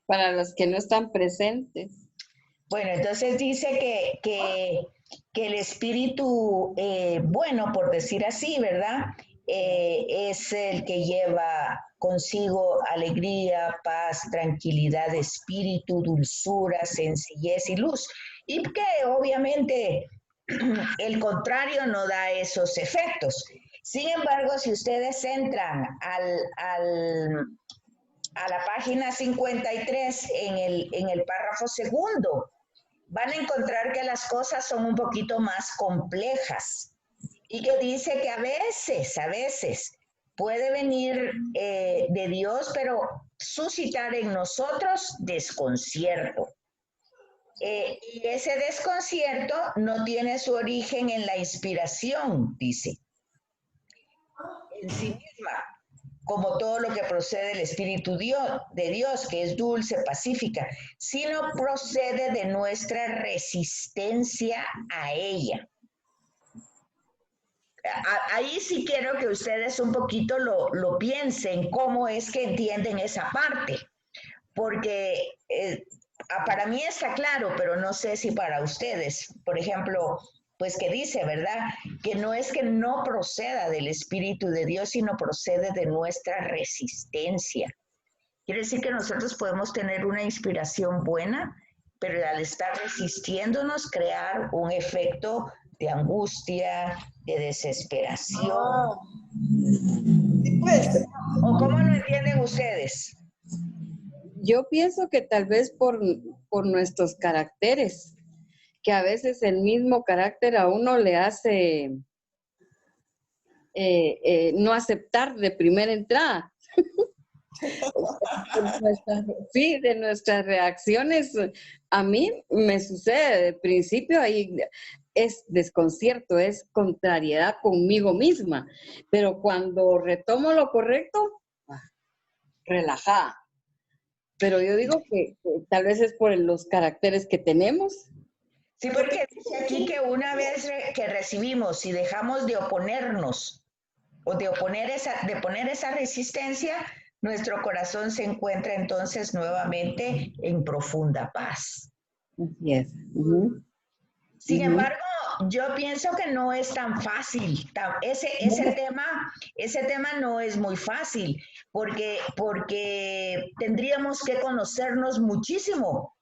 para los que no están presentes. Bueno, entonces dice que el espíritu bueno, por decir así, ¿verdad? Es el que lleva consigo alegría, paz, tranquilidad de espíritu, dulzura, sencillez y luz. Y que obviamente el contrario no da esos efectos. Sin embargo, si ustedes entran a la página 53 en el párrafo segundo, van a encontrar que las cosas son un poquito más complejas y que dice que a veces puede venir de Dios, pero suscitar en nosotros desconcierto. Y ese desconcierto no tiene su origen en la inspiración, dice, en sí misma, como todo lo que procede del Espíritu de Dios, que es dulce, pacífica, sino procede de nuestra resistencia a ella. Ahí sí quiero que ustedes un poquito lo piensen, cómo es que entienden esa parte, porque para mí está claro, pero no sé si para ustedes, por ejemplo, pues que dice, ¿verdad? Que no es que no proceda del Espíritu de Dios, sino procede de nuestra resistencia. Quiere decir que nosotros podemos tener una inspiración buena, pero al estar resistiéndonos, crear un efecto de angustia, de desesperación. Pues, ¿O cómo lo entienden ustedes? Yo pienso que tal vez por nuestros caracteres, que a veces el mismo carácter a uno le hace no aceptar de primera entrada. Sí, de nuestras reacciones, a mí me sucede de principio, ahí es desconcierto, es contrariedad conmigo misma, pero cuando retomo lo correcto, relajada. Pero yo digo que tal vez es por los caracteres que tenemos. Sí, porque dice aquí que una vez que recibimos y dejamos de oponernos o de poner esa resistencia, nuestro corazón se encuentra entonces nuevamente en profunda paz. Así es. Sin embargo, yo pienso que no es tan fácil. Ese tema no es muy fácil, porque tendríamos que conocernos muchísimo,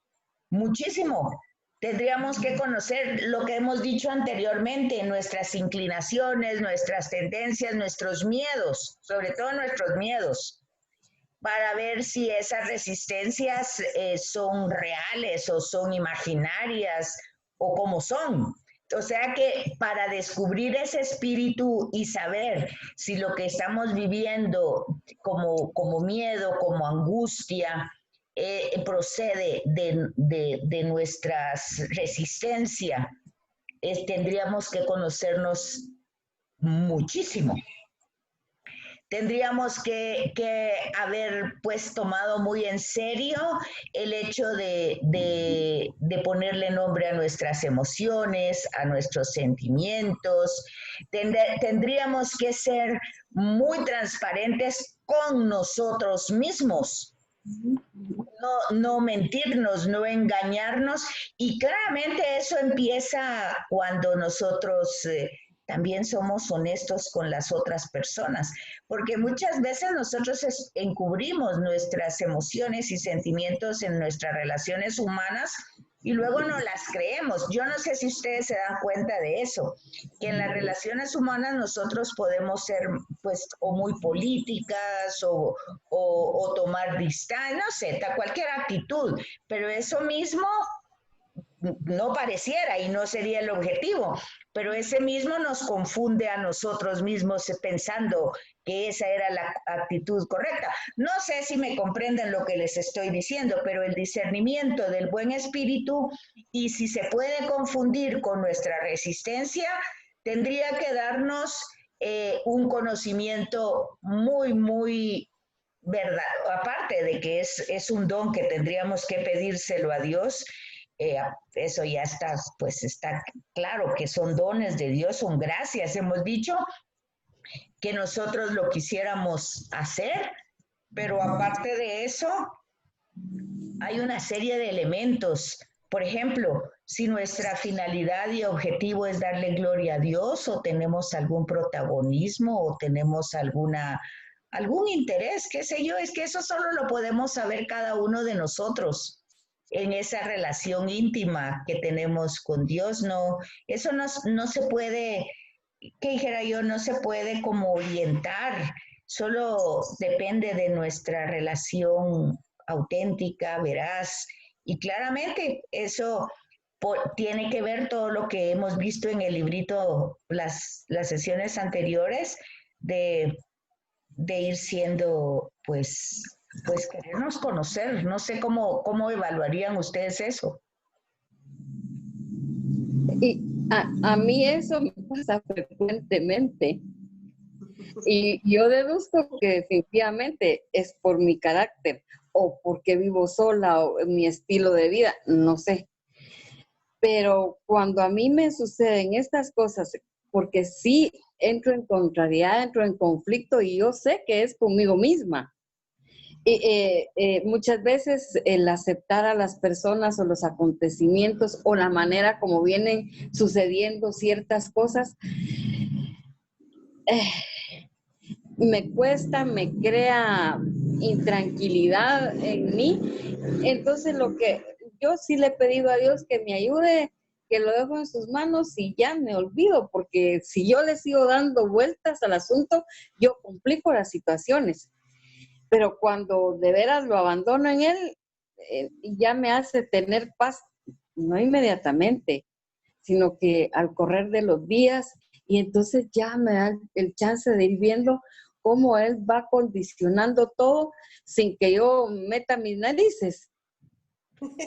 muchísimo. Tendríamos que conocer lo que hemos dicho anteriormente, nuestras inclinaciones, nuestras tendencias, nuestros miedos, sobre todo nuestros miedos, para ver si esas resistencias son reales o son imaginarias o cómo son. O sea que para descubrir ese espíritu y saber si lo que estamos viviendo como miedo, como angustia, procede de nuestras resistencias, tendríamos que conocernos muchísimo. Tendríamos que haber pues tomado muy en serio el hecho de ponerle nombre a nuestras emociones, a nuestros sentimientos. Tendríamos que ser muy transparentes con nosotros mismos. No mentirnos, no engañarnos, y claramente eso empieza cuando nosotros también somos honestos con las otras personas, porque muchas veces nosotros encubrimos nuestras emociones y sentimientos en nuestras relaciones humanas y luego no las creemos. Yo no sé si ustedes se dan cuenta de eso, que en las relaciones humanas nosotros podemos ser pues o muy políticas o tomar distancia, no sé, cualquier actitud, pero eso mismo no pareciera y no sería el objetivo, pero ese mismo nos confunde a nosotros mismos pensando que esa era la actitud correcta. No sé si me comprenden lo que les estoy diciendo, pero el discernimiento del buen espíritu, y si se puede confundir con nuestra resistencia, tendría que darnos un conocimiento muy, muy verdad, aparte de que es un don que tendríamos que pedírselo a Dios, eso ya está, pues está claro que son dones de Dios, son gracias. Hemos dicho que nosotros lo quisiéramos hacer, pero aparte de eso, hay una serie de elementos. Por ejemplo, si nuestra finalidad y objetivo es darle gloria a Dios o tenemos algún protagonismo o tenemos algún interés, qué sé yo, es que eso solo lo podemos saber cada uno de nosotros en esa relación íntima que tenemos con Dios. No, eso no se puede, que dijera yo, no se puede como orientar, solo depende de nuestra relación auténtica, veraz, y claramente eso tiene que ver todo lo que hemos visto en el librito, las sesiones anteriores, de, de ir siendo, pues querernos conocer. No sé cómo evaluarían ustedes eso. Y a mí eso me pasa frecuentemente. Y yo deduzco que definitivamente es por mi carácter o porque vivo sola o mi estilo de vida, no sé. Pero cuando a mí me suceden estas cosas, porque sí entro en contrariedad, entro en conflicto y yo sé que es conmigo misma. Muchas veces el aceptar a las personas o los acontecimientos o la manera como vienen sucediendo ciertas cosas, me cuesta, me crea intranquilidad en mí. Entonces lo que yo sí le he pedido a Dios que me ayude, que lo dejo en sus manos y ya me olvido, porque si yo le sigo dando vueltas al asunto, yo complico las situaciones. Pero cuando de veras lo abandono en él, ya me hace tener paz, no inmediatamente, sino que al correr de los días, y entonces ya me da el chance de ir viendo cómo él va condicionando todo sin que yo meta mis narices.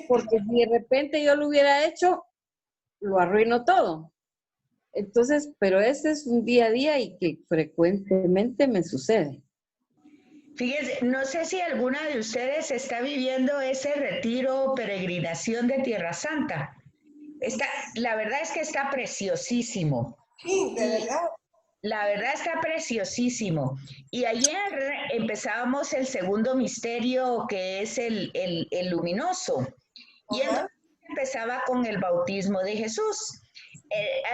Porque si de repente yo lo hubiera hecho, lo arruino todo. Entonces, pero ese es un día a día y que frecuentemente me sucede. Fíjense, no sé si alguna de ustedes está viviendo ese retiro o peregrinación de Tierra Santa. La verdad es que está preciosísimo. Sí, de verdad. La verdad está preciosísimo. Y ayer empezábamos el segundo misterio, que es el luminoso. Y entonces empezaba con el bautismo de Jesús.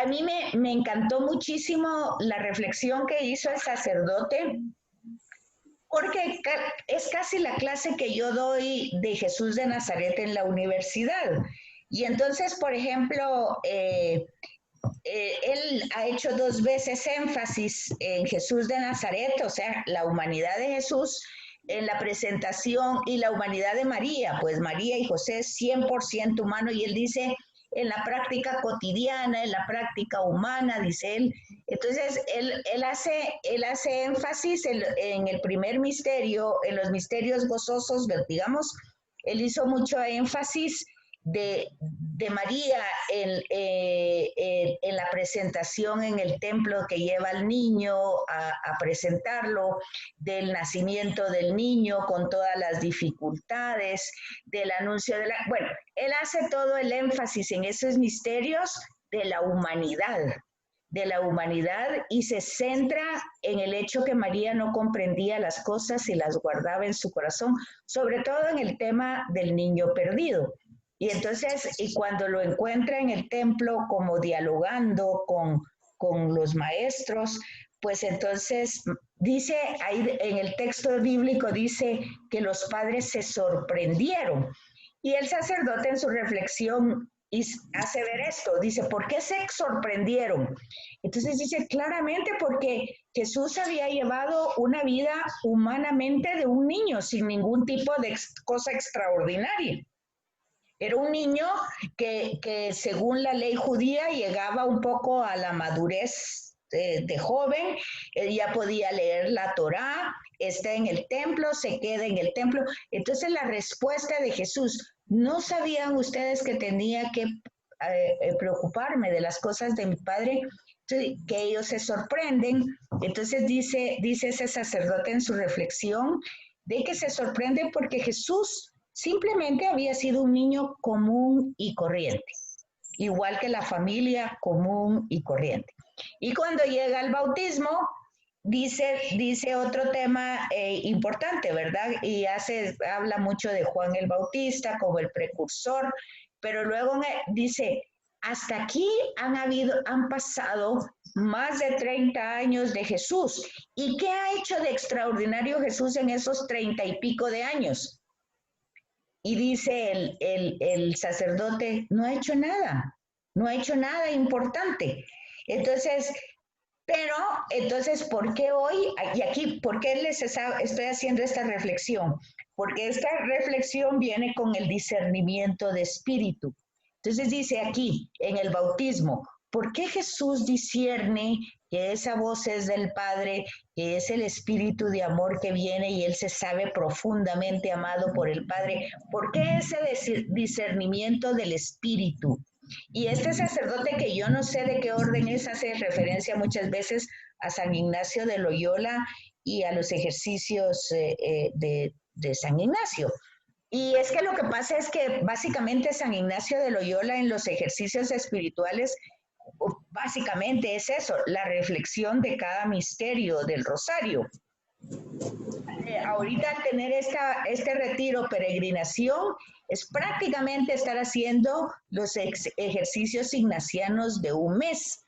A mí me encantó muchísimo la reflexión que hizo el sacerdote, porque es casi la clase que yo doy de Jesús de Nazaret en la universidad. Y entonces, por ejemplo, él ha hecho 2 veces énfasis en Jesús de Nazaret, o sea, la humanidad de Jesús en la presentación y la humanidad de María, pues María y José es 100% humano, y él dice en la práctica cotidiana, en la práctica humana, dice él. Entonces, él hace énfasis en el primer misterio, en los misterios gozosos, digamos, él hizo mucho énfasis de María en la presentación en el templo que lleva al niño a presentarlo, del nacimiento del niño con todas las dificultades, del anuncio de la... Bueno, él hace todo el énfasis en esos misterios de la humanidad y se centra en el hecho que María no comprendía las cosas y las guardaba en su corazón, sobre todo en el tema del niño perdido. Y entonces, y cuando lo encuentra en el templo como dialogando con los maestros, pues entonces dice, ahí en el texto bíblico dice que los padres se sorprendieron. Y el sacerdote en su reflexión hace ver esto, dice, ¿por qué se sorprendieron? Entonces dice claramente porque Jesús había llevado una vida humanamente de un niño, sin ningún tipo de cosa extraordinaria. Era un niño que según la ley judía llegaba un poco a la madurez de joven, él ya podía leer la Torá, está en el templo, se queda en el templo. Entonces la respuesta de Jesús, ¿no sabían ustedes que tenía que preocuparme de las cosas de mi Padre? Que ellos se sorprenden. Entonces dice ese sacerdote en su reflexión de que se sorprenden porque Jesús simplemente había sido un niño común y corriente, igual que la familia común y corriente. Y cuando llega el bautismo, dice otro tema importante, ¿verdad? Y habla mucho de Juan el Bautista como el precursor, pero luego dice, hasta aquí han pasado más de 30 años de Jesús. ¿Y qué ha hecho de extraordinario Jesús en esos 30 y pico de años? Y dice el sacerdote, no ha hecho nada importante. Entonces, ¿por qué hoy, y aquí, por qué estoy haciendo esta reflexión? Porque esta reflexión viene con el discernimiento de espíritu. Entonces dice aquí, en el bautismo, ¿por qué Jesús discierne que esa voz es del Padre, que es el espíritu de amor que viene y él se sabe profundamente amado por el Padre? ¿Por qué ese discernimiento del espíritu? Y este sacerdote, que yo no sé de qué orden es, hace referencia muchas veces a San Ignacio de Loyola y a los ejercicios de San Ignacio. Y es que lo que pasa es que básicamente San Ignacio de Loyola en los ejercicios espirituales, básicamente es eso, la reflexión de cada misterio del rosario. Ahorita tener este retiro, peregrinación, es prácticamente estar haciendo los ejercicios ignacianos de un mes.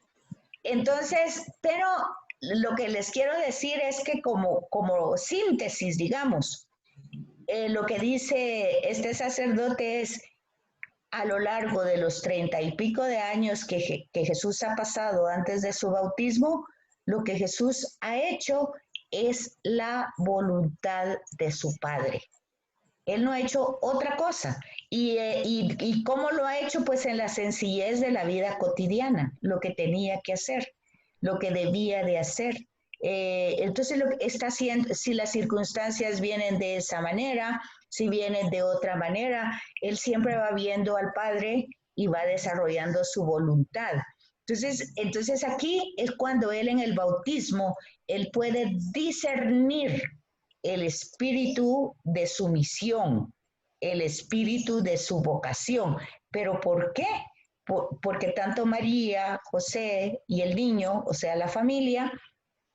Entonces, pero lo que les quiero decir es que como síntesis, digamos, lo que dice este sacerdote es, a lo largo de los 30 y pico de años que Jesús ha pasado antes de su bautismo, lo que Jesús ha hecho es la voluntad de su Padre. Él no ha hecho otra cosa. ¿Y cómo lo ha hecho? Pues en la sencillez de la vida cotidiana, lo que tenía que hacer, lo que debía de hacer. Entonces lo que está haciendo, si las circunstancias vienen de esa manera, si vienen de otra manera, él siempre va viendo al Padre y va desarrollando su voluntad. Entonces aquí es cuando él en el bautismo, él puede discernir el espíritu de su misión, el espíritu de su vocación. ¿Pero por qué? Porque tanto María, José y el niño, o sea, la familia,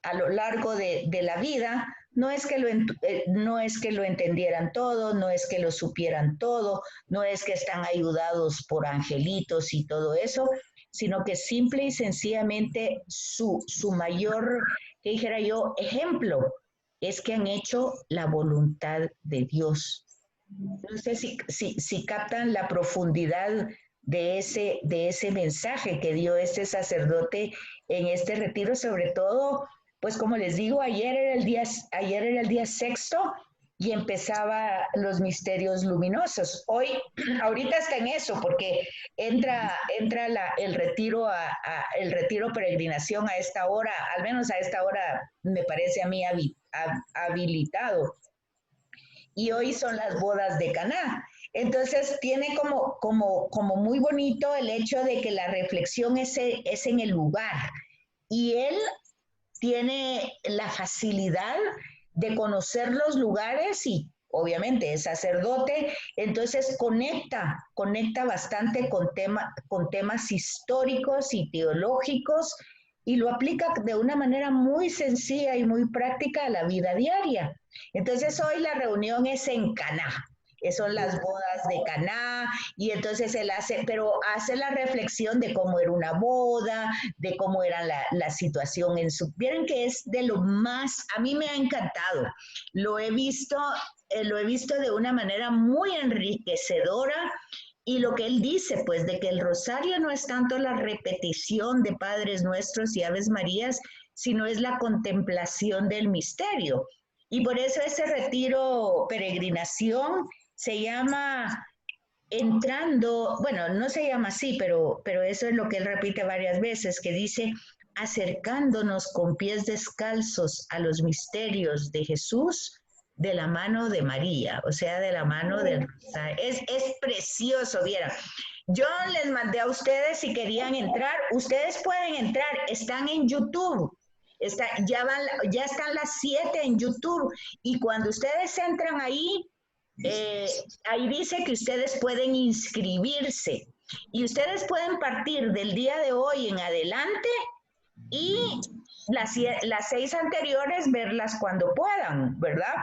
a lo largo de la vida, no es que lo entendieran todo, no es que lo supieran todo, no es que están ayudados por angelitos y todo eso, sino que simple y sencillamente su mayor, que dijera yo, ejemplo es que han hecho la voluntad de Dios. No sé si captan la profundidad de ese mensaje que dio este sacerdote en este retiro, sobre todo, pues como les digo, ayer era el día sexto y empezaba los misterios luminosos. Ahorita está en eso, porque entra el retiro peregrinación a esta hora, al menos a esta hora me parece a mí habilitado. Y hoy son las bodas de Caná. Entonces tiene como muy bonito el hecho de que la reflexión es en el lugar. Y él tiene la facilidad de conocer los lugares y obviamente es sacerdote, entonces conecta bastante con temas históricos y teológicos y lo aplica de una manera muy sencilla y muy práctica a la vida diaria. Entonces hoy la reunión es en Caná. Son las bodas de Caná, y entonces él hace la reflexión de cómo era una boda, de cómo era la situación en su... Vieron que es de lo más, a mí me ha encantado, lo he visto de una manera muy enriquecedora, y lo que él dice, pues, de que el rosario no es tanto la repetición de Padres Nuestros y Aves Marías, sino es la contemplación del misterio. Y por eso ese retiro peregrinación se llama entrando, bueno, no se llama así, pero eso es lo que él repite varias veces, que dice, acercándonos con pies descalzos a los misterios de Jesús de la mano de María, o sea, de la mano del Rosario. Es precioso, vieran. Yo les mandé a ustedes si querían entrar, ustedes pueden entrar, están en YouTube. Ya están las 7 en YouTube, y cuando ustedes entran ahí, ahí dice que ustedes pueden inscribirse y ustedes pueden partir del día de hoy en adelante y las 6 anteriores, verlas cuando puedan, ¿verdad?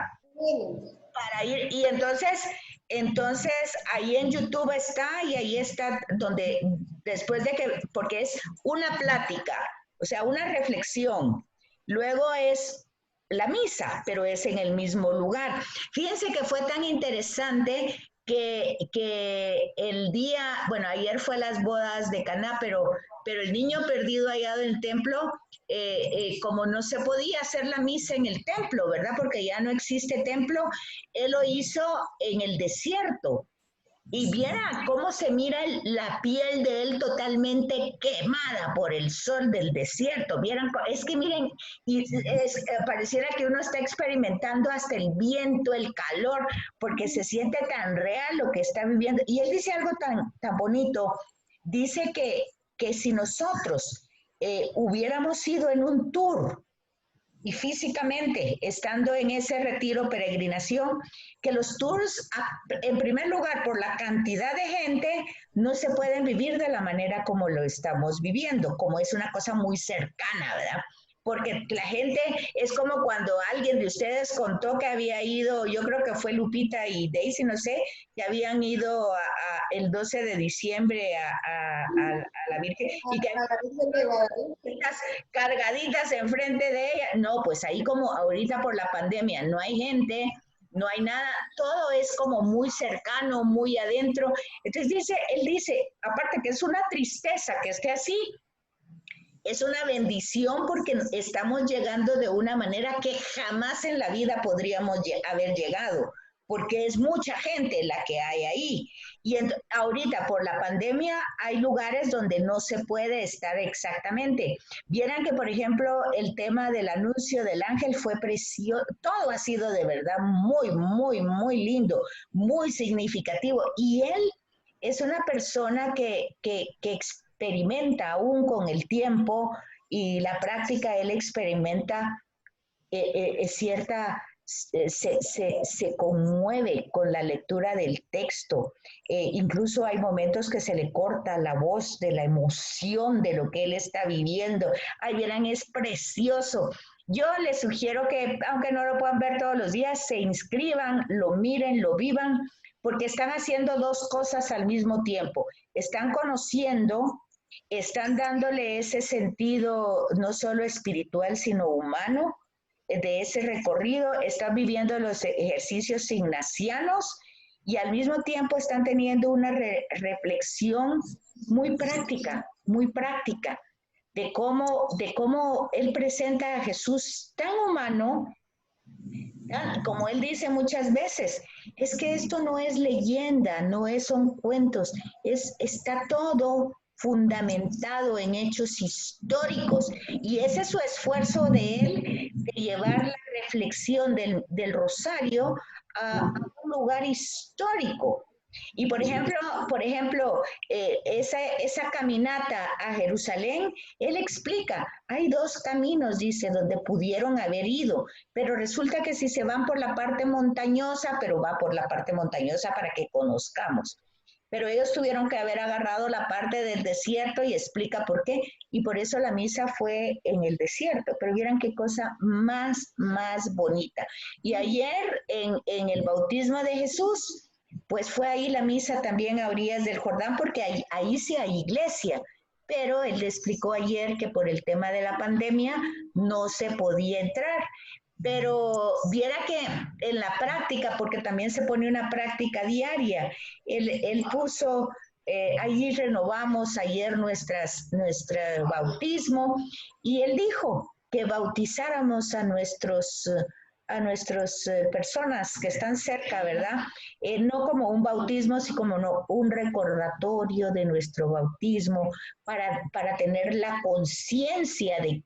Para ir, y entonces ahí en YouTube está, y ahí está donde, después de que, porque es una plática, o sea, una reflexión, luego es la misa, pero es en el mismo lugar. Fíjense que fue tan interesante que el día, bueno, ayer fue las bodas de Caná, pero el niño perdido allá del templo, como no se podía hacer la misa en el templo, ¿verdad? Porque ya no existe templo, él lo hizo en el desierto. Y viera cómo se mira la piel de él totalmente quemada por el sol del desierto. Vieran, es que miren, pareciera que uno está experimentando hasta el viento, el calor, porque se siente tan real lo que está viviendo. Y él dice algo tan bonito. Dice que si nosotros hubiéramos ido en un tour y físicamente, estando en ese retiro, peregrinación, que los tours, en primer lugar, por la cantidad de gente, no se pueden vivir de la manera como lo estamos viviendo, como es una cosa muy cercana, ¿verdad? Porque la gente, es como cuando alguien de ustedes contó que había ido, yo creo que fue Lupita y Daisy, no sé, que habían ido el 12 de diciembre a la Virgen, y que cargaditas enfrente de ella. No, pues ahí como ahorita por la pandemia no hay gente, no hay nada, todo es como muy cercano, muy adentro. Entonces él dice, aparte que es una tristeza que esté así, es una bendición porque estamos llegando de una manera que jamás en la vida podríamos haber llegado, porque es mucha gente la que hay ahí. Y ahorita por la pandemia hay lugares donde no se puede estar exactamente. Vieran que, por ejemplo, el tema del anuncio del ángel fue precioso, todo ha sido de verdad muy, muy, muy lindo, muy significativo. Y él es una persona que experimenta aún con el tiempo y la práctica, él experimenta cierta, se conmueve con la lectura del texto. Incluso hay momentos que se le corta la voz de la emoción de lo que él está viviendo. Ay, verán, es precioso. Yo les sugiero que, aunque no lo puedan ver todos los días, se inscriban, lo miren, lo vivan, porque están haciendo dos cosas al mismo tiempo. Están conociendo, están dándole ese sentido no solo espiritual, sino humano de ese recorrido, están viviendo los ejercicios ignacianos y al mismo tiempo están teniendo una reflexión muy práctica de cómo él presenta a Jesús tan humano, como él dice muchas veces, es que esto no es leyenda, son cuentos, está todo fundamentado en hechos históricos. Y ese es su esfuerzo de él, de llevar la reflexión del rosario a un lugar histórico. Y por ejemplo esa caminata a Jerusalén, él explica, hay dos caminos, dice, donde pudieron haber ido, pero resulta que si se van por la parte montañosa, pero va por la parte montañosa para que conozcamos. Pero ellos tuvieron que haber agarrado la parte del desierto y explica por qué. Y por eso la misa fue en el desierto. Pero vieran qué cosa más bonita. Y ayer en el bautismo de Jesús, pues fue ahí la misa también a orillas del Jordán, porque ahí sí hay iglesia. Pero él le explicó ayer que por el tema de la pandemia no se podía entrar. Pero viera que en la práctica, porque también se pone una práctica diaria, él puso, allí renovamos ayer nuestro bautismo, y él dijo que bautizáramos a nuestras personas que están cerca, ¿verdad? No como un bautismo, sino como un recordatorio de nuestro bautismo para tener la conciencia de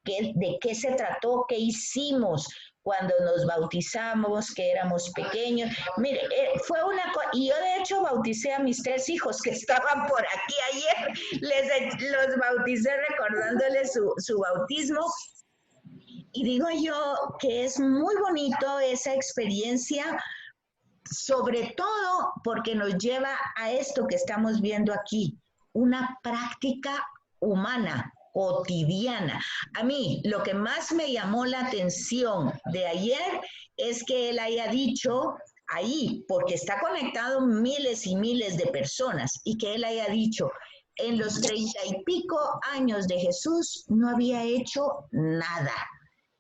qué se trató, qué hicimos cuando nos bautizamos, que éramos pequeños. Mire, fue una cosa, y yo de hecho bauticé a mis 3 hijos que estaban por aquí ayer, los bauticé recordándoles su bautismo. Y digo yo que es muy bonito esa experiencia, sobre todo porque nos lleva a esto que estamos viendo aquí, una práctica humana, cotidiana. A mí lo que más me llamó la atención de ayer es que él haya dicho ahí, porque está conectado miles y miles de personas, y que él haya dicho, en los 30 y pico años de Jesús no había hecho nada.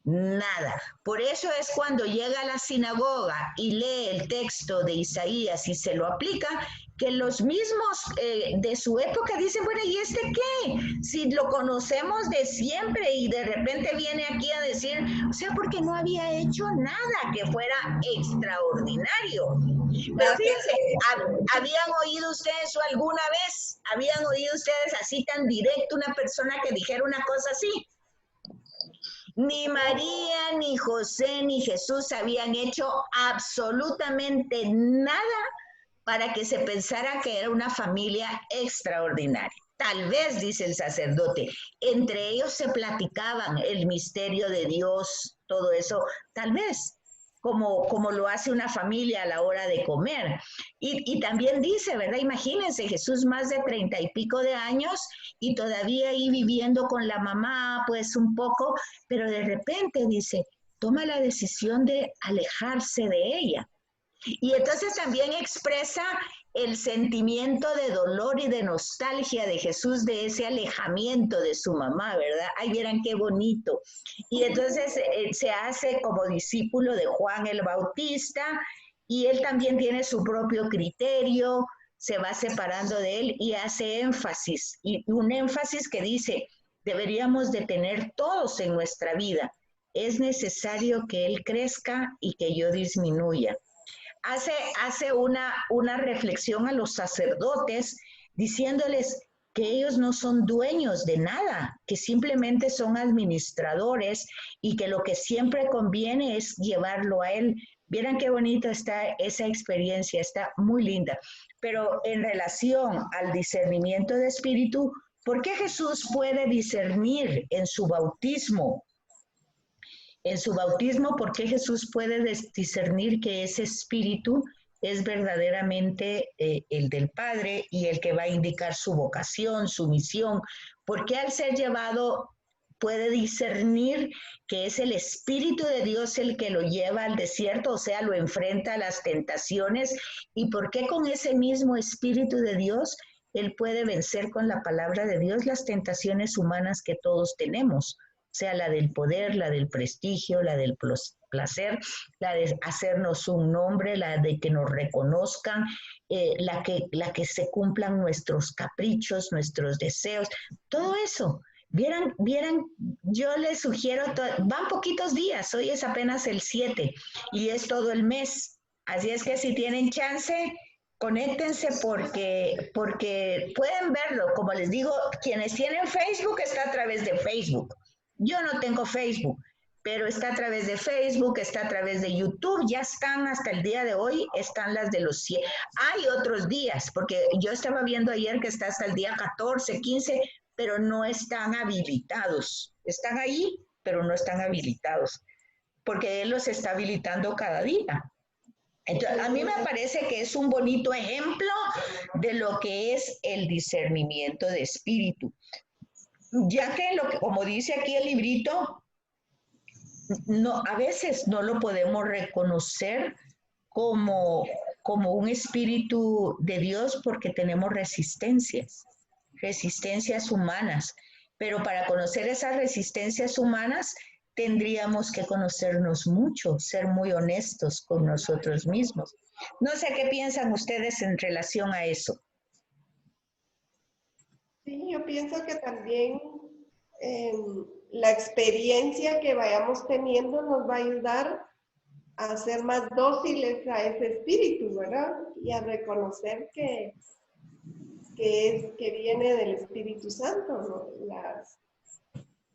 Nada. Por eso es cuando llega a la sinagoga y lee el texto de Isaías y se lo aplica, que los mismos de su época dicen, bueno, ¿y este qué? Si lo conocemos de siempre y de repente viene aquí a decir, o sea, porque no había hecho nada que fuera extraordinario. Pero fíjense, ¿habían oído ustedes eso alguna vez? ¿Habían oído ustedes así tan directo una persona que dijera una cosa así? Ni María, ni José, ni Jesús habían hecho absolutamente nada para que se pensara que era una familia extraordinaria. Tal vez, dice el sacerdote, entre ellos se platicaban el misterio de Dios, todo eso, tal vez, como lo hace una familia a la hora de comer. Y también dice, ¿verdad? Imagínense, Jesús más de 30 y pico de años y todavía ahí viviendo con la mamá, pues un poco, pero de repente dice, toma la decisión de alejarse de ella. Y entonces también expresa el sentimiento de dolor y de nostalgia de Jesús de ese alejamiento de su mamá, ¿verdad? Ay, vieran qué bonito. Y entonces se hace como discípulo de Juan el Bautista y él también tiene su propio criterio, se va separando de él y hace énfasis, y un énfasis que dice, deberíamos de tener todos en nuestra vida. Es necesario que él crezca y que yo disminuya. Hace una reflexión a los sacerdotes diciéndoles que ellos no son dueños de nada, que simplemente son administradores y que lo que siempre conviene es llevarlo a él. Vieran qué bonita está esa experiencia, está muy linda. Pero en relación al discernimiento de espíritu, ¿por qué Jesús puede discernir en su bautismo? En su bautismo, ¿por qué Jesús puede discernir que ese espíritu es verdaderamente el del Padre y el que va a indicar su vocación, su misión? ¿Por qué al ser llevado puede discernir que es el Espíritu de Dios el que lo lleva al desierto, o sea, lo enfrenta a las tentaciones? ¿Y por qué con ese mismo Espíritu de Dios él puede vencer con la palabra de Dios las tentaciones humanas que todos tenemos? O sea, la del poder, la del prestigio, la del placer, la de hacernos un nombre, la de que nos reconozcan, la que se cumplan nuestros caprichos, nuestros deseos, todo eso. Vieran, yo les sugiero, van poquitos días, hoy es apenas el 7 y es todo el mes. Así es que si tienen chance, conéctense porque pueden verlo. Como les digo, quienes tienen Facebook está a través de Facebook. Yo no tengo Facebook, pero está a través de Facebook, está a través de YouTube, ya están hasta el día de hoy, están las de los 100. Hay otros días, porque yo estaba viendo ayer que está hasta el día 14, 15, pero no están habilitados. Están ahí, pero no están habilitados, porque Él los está habilitando cada día. Entonces, a mí me parece que es un bonito ejemplo de lo que es el discernimiento de espíritu. Ya que, como dice aquí el librito, no, a veces no lo podemos reconocer como un espíritu de Dios porque tenemos resistencias humanas. Pero para conocer esas resistencias humanas tendríamos que conocernos mucho, ser muy honestos con nosotros mismos. No sé qué piensan ustedes en relación a eso. Sí, yo pienso que también la experiencia que vayamos teniendo nos va a ayudar a ser más dóciles a ese espíritu, ¿verdad? Y a reconocer que viene del Espíritu Santo, ¿no?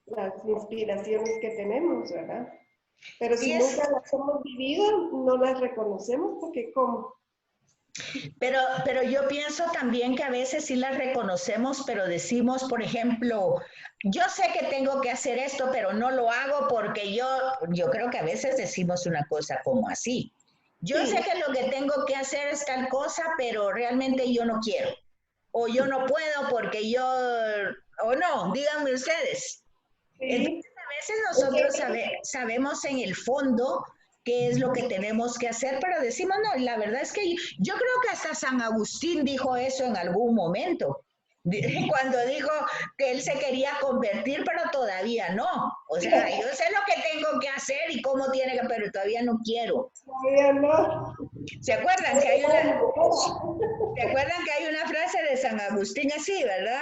Las inspiraciones que tenemos, ¿verdad? Pero si nunca las hemos vivido, no las reconocemos porque ¿cómo? Pero yo pienso también que a veces sí las reconocemos, pero decimos, por ejemplo, yo sé que tengo que hacer esto, pero no lo hago porque yo creo que a veces decimos una cosa como así. Yo sé que lo que tengo que hacer es tal cosa, pero realmente yo no quiero. O yo no puedo porque yo ¿O no? Díganme ustedes. Sí. Entonces, a veces nosotros sabemos en el fondo qué es lo que tenemos que hacer, pero decimos, no, la verdad es que yo creo que hasta San Agustín dijo eso en algún momento, cuando dijo que él se quería convertir, pero todavía no. O sea, yo sé lo que tengo que hacer y cómo tiene que, pero todavía no quiero. Todavía no. ¿Se acuerdan que hay una frase de San Agustín así, verdad?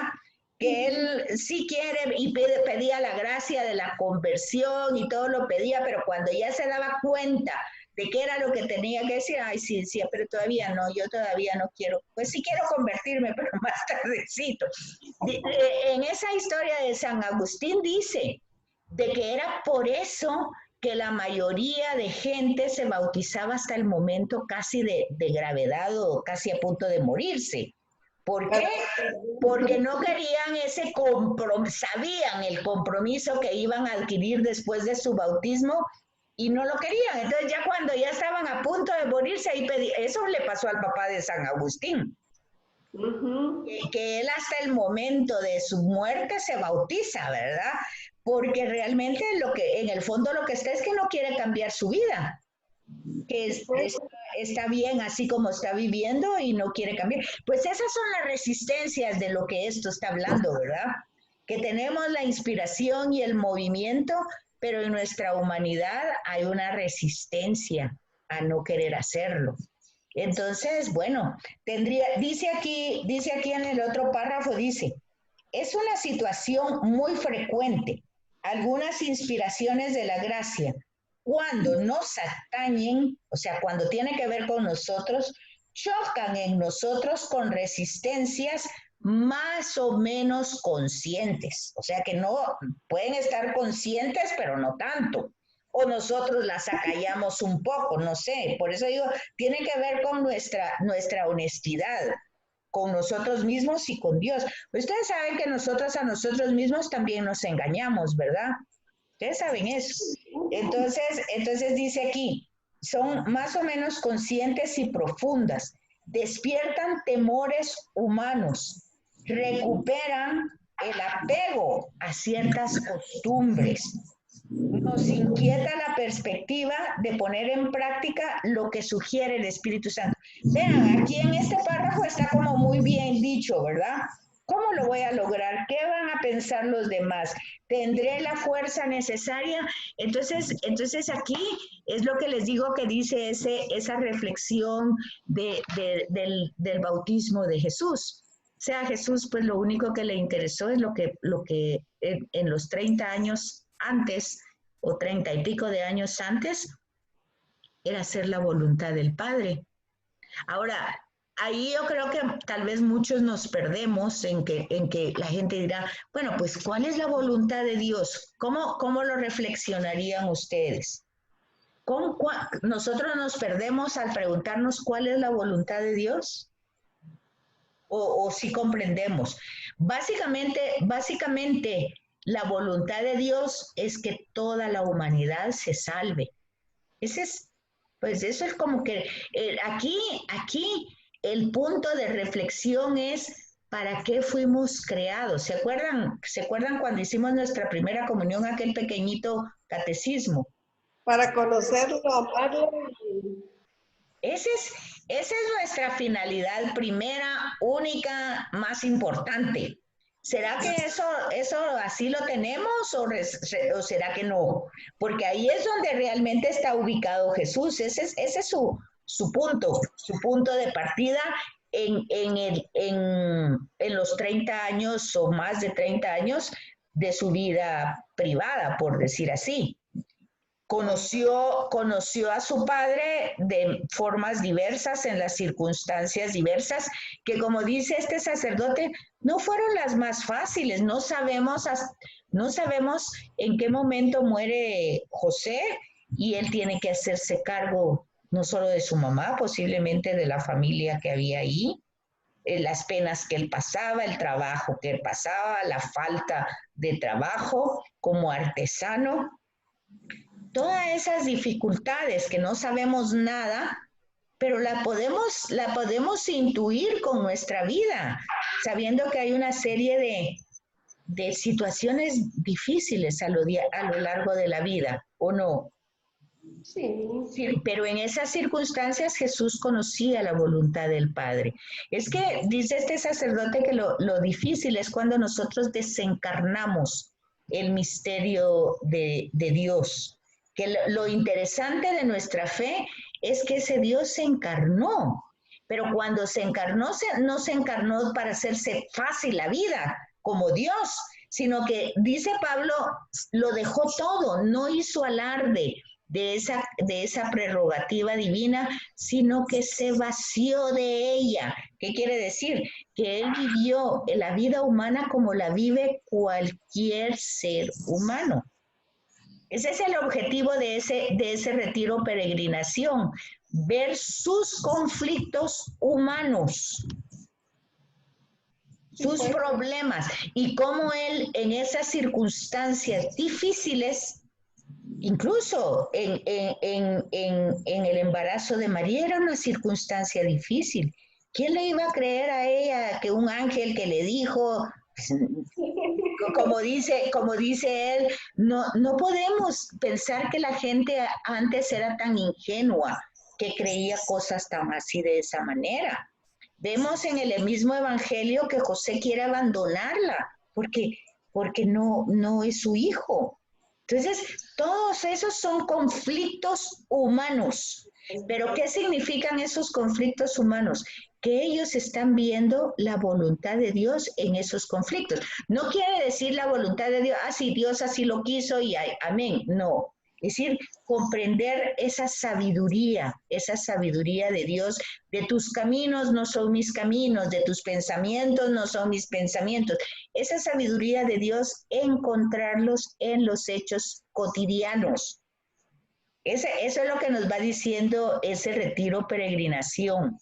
Que él sí quiere y pedía la gracia de la conversión y todo lo pedía, pero cuando ya se daba cuenta de qué era lo que tenía que decir, ay, sí, sí, pero todavía no, yo todavía no quiero, pues sí quiero convertirme, pero más tardecito. En esa historia de San Agustín dice de que era por eso que la mayoría de gente se bautizaba hasta el momento casi de gravedad o casi a punto de morirse. ¿Por qué? Porque no querían ese compromiso, sabían el compromiso que iban a adquirir después de su bautismo y no lo querían. Entonces ya cuando ya estaban a punto de morirse, ahí eso le pasó al papá de San Agustín. Que él hasta el momento de su muerte se bautiza, ¿verdad? Porque realmente en el fondo lo que está es que no quiere cambiar su vida, que está bien así como está viviendo y no quiere cambiar. Pues esas son las resistencias de lo que esto está hablando, ¿verdad? Que tenemos la inspiración y el movimiento, pero en nuestra humanidad hay una resistencia a no querer hacerlo. Entonces, bueno, dice aquí en el otro párrafo, dice, es una situación muy frecuente, algunas inspiraciones de la gracia, cuando nos atañen, o sea, cuando tiene que ver con nosotros, chocan en nosotros con resistencias más o menos conscientes, o sea que no pueden estar conscientes, pero no tanto. O nosotros las acallamos un poco, no sé. Por eso digo, tiene que ver con nuestra honestidad, con nosotros mismos y con Dios. Ustedes saben que nosotros a nosotros mismos también nos engañamos, ¿verdad? Ustedes saben eso. Entonces dice aquí, son más o menos conscientes y profundas, despiertan temores humanos, recuperan el apego a ciertas costumbres, nos inquieta la perspectiva de poner en práctica lo que sugiere el Espíritu Santo. Vean, aquí en este párrafo está como muy bien dicho, ¿verdad? ¿Cómo lo voy a lograr? ¿Qué van a pensar los demás? ¿Tendré la fuerza necesaria? Entonces aquí es lo que les digo que dice esa reflexión del bautismo de Jesús. O sea, Jesús, pues lo único que le interesó es lo que en los 30 años antes, o 30 y pico de años antes, era hacer la voluntad del Padre. Ahora, ahí yo creo que tal vez muchos nos perdemos en que la gente dirá, bueno, pues ¿cuál es la voluntad de Dios? ¿Cómo lo reflexionarían ustedes? ¿Nosotros nos perdemos al preguntarnos cuál es la voluntad de Dios? ¿O si comprendemos? Básicamente, la voluntad de Dios es que toda la humanidad se salve. Pues eso es como que aquí el punto de reflexión es ¿para qué fuimos creados? ¿Se acuerdan cuando hicimos nuestra primera comunión, aquel pequeñito catecismo? Para conocerlo, amarlo. Esa es nuestra finalidad primera, única, más importante. ¿Será que eso así lo tenemos o será que no? Porque ahí es donde realmente está ubicado Jesús. Ese es su punto de partida en los 30 años o más de 30 años de su vida privada, por decir así. Conoció a su padre de formas diversas, en las circunstancias diversas, que como dice este sacerdote, no fueron las más fáciles. No sabemos en qué momento muere José y él tiene que hacerse cargo no solo de su mamá, posiblemente de la familia que había ahí, las penas que él pasaba, el trabajo que él pasaba, la falta de trabajo como artesano. Todas esas dificultades que no sabemos nada, pero la podemos intuir con nuestra vida, sabiendo que hay una serie de situaciones difíciles a lo largo de la vida, ¿o no? Sí. Sí, pero en esas circunstancias Jesús conocía la voluntad del Padre. Es que dice este sacerdote que lo difícil es cuando nosotros desencarnamos el misterio de Dios. Que lo interesante de nuestra fe es que ese Dios se encarnó, pero cuando se encarnó, no se encarnó para hacerse fácil la vida como Dios, sino que, dice Pablo, lo dejó todo, no hizo alarde de esa prerrogativa divina, sino que se vació de ella. ¿Qué quiere decir? Que él vivió la vida humana como la vive cualquier ser humano. Ese es el objetivo de ese retiro peregrinación, ver sus conflictos humanos, sus problemas, y cómo él en esas circunstancias difíciles, incluso en el embarazo de María era una circunstancia difícil. ¿Quién le iba a creer a ella que un ángel que le dijo, como dice él, no podemos pensar que la gente antes era tan ingenua que creía cosas tan así de esa manera? Vemos en el mismo evangelio que José quiere abandonarla porque no es su hijo. Entonces, todos esos son conflictos humanos. ¿Pero qué significan esos conflictos humanos? Que ellos están viendo la voluntad de Dios en esos conflictos. No quiere decir la voluntad de Dios, sí, Dios así lo quiso y amén. No. Es decir, comprender esa sabiduría de Dios, de tus caminos no son mis caminos, de tus pensamientos no son mis pensamientos. Esa sabiduría de Dios, encontrarlos en los hechos cotidianos. Eso es lo que nos va diciendo ese retiro peregrinación.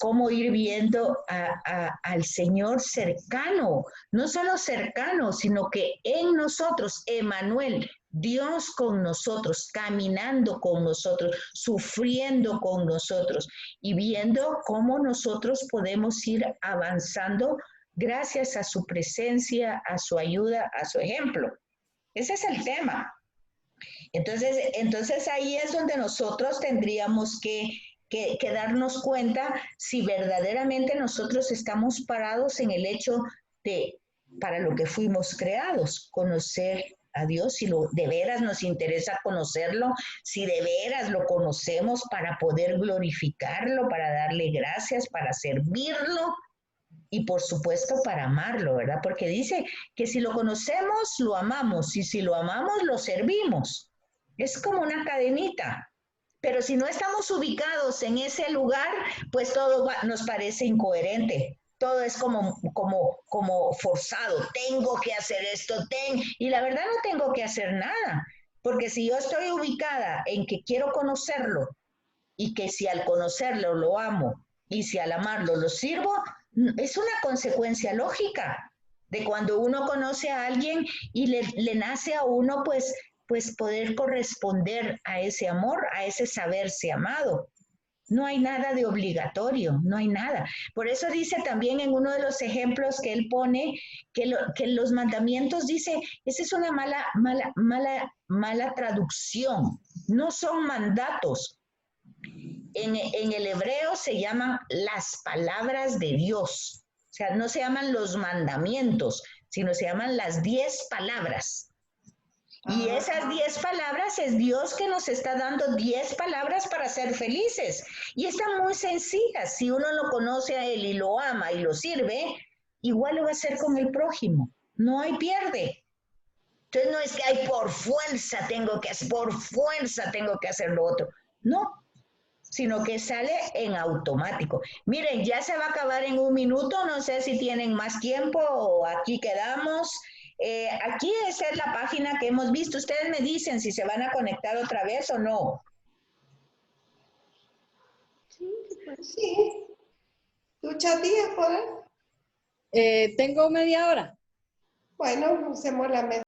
Cómo ir viendo al Señor cercano, no solo cercano, sino que en nosotros, Emmanuel, Dios con nosotros, caminando con nosotros, sufriendo con nosotros y viendo cómo nosotros podemos ir avanzando gracias a su presencia, a su ayuda, a su ejemplo. Ese es el tema. Entonces ahí es donde nosotros tendríamos que darnos cuenta si verdaderamente nosotros estamos parados en el hecho para lo que fuimos creados, conocer a Dios, si de veras nos interesa conocerlo, si de veras lo conocemos para poder glorificarlo, para darle gracias, para servirlo y por supuesto para amarlo, ¿verdad? Porque dice que si lo conocemos, lo amamos, y si lo amamos, lo servimos. Es como una cadenita. Pero si no estamos ubicados en ese lugar, pues todo nos parece incoherente. Todo es como forzado. Tengo que hacer esto, y la verdad no tengo que hacer nada. Porque si yo estoy ubicada en que quiero conocerlo, y que si al conocerlo lo amo, y si al amarlo lo sirvo, es una consecuencia lógica de cuando uno conoce a alguien y le nace a uno, pues poder corresponder a ese amor, a ese saberse amado. No hay nada de obligatorio, no hay nada. Por eso dice también en uno de los ejemplos que él pone que los mandamientos, dice, esa es una mala traducción. No son mandatos. En el hebreo se llaman las palabras de Dios. O sea, no se llaman los mandamientos, sino se llaman las 10 palabras. Y esas 10 palabras es Dios que nos está dando 10 palabras para ser felices. Y están muy sencillas. Si uno lo conoce a Él y lo ama y lo sirve, igual lo va a hacer con el prójimo. No hay pierde. Entonces no es que por fuerza tengo que hacer lo otro. No, sino que sale en automático. Miren, ya se va a acabar en 1 minuto. No sé si tienen más tiempo o aquí quedamos. Aquí esa es la página que hemos visto. Ustedes me dicen si se van a conectar otra vez o no. Sí. ¿Tu chatilla, poder? Tengo media hora. Bueno, usemos la media.